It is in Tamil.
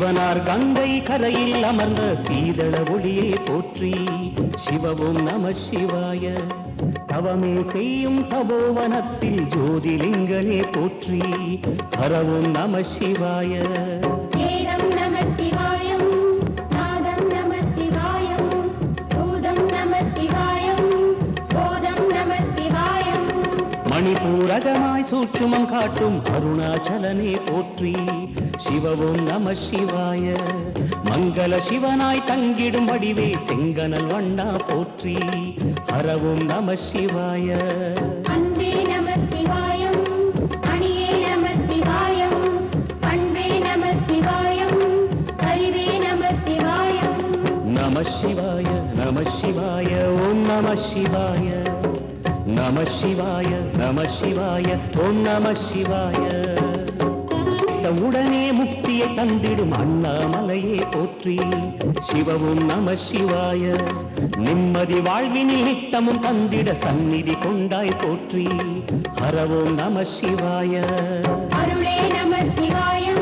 சிவனார் கங்கை கரையில் அமர்ந்த சீதள ஒளியை போற்றி சிவவும் நம சிவாய தவமே செய்யும் தபோவனத்தில் ஜோதிலிங்கனே போற்றி ஹரவும் நம சிவாய மணிபூரகமாய் சூட்சுமம் காட்டும் அருணாச்சலனே போற்றி சிவவும் நம சிவாய மங்கள சிவனாய் தங்கிடும் வடிவே செங்கனல் வண்ணா போற்றி ஹரவும் நம சிவாய அன்பே நம சிவாயம் அணியே நம சிவாயம் பண்பே நம சிவாயம் அறிவே நம சிவாயம் நம சிவாய நம சிவாய ஓம் நம சிவாய நம சிவாய நம சிவாய ஓம் நம சிவாய உடனே முக்தியை தந்திடும் அண்ணாமலையே போற்றி சிவவும் நம சிவாய நிம்மதி வாழ்வினில் நித்தமும் தந்திட சந்நிதி கொண்டாய் போற்றி ஹரவோம் நம சிவாய அருளே நம சிவாய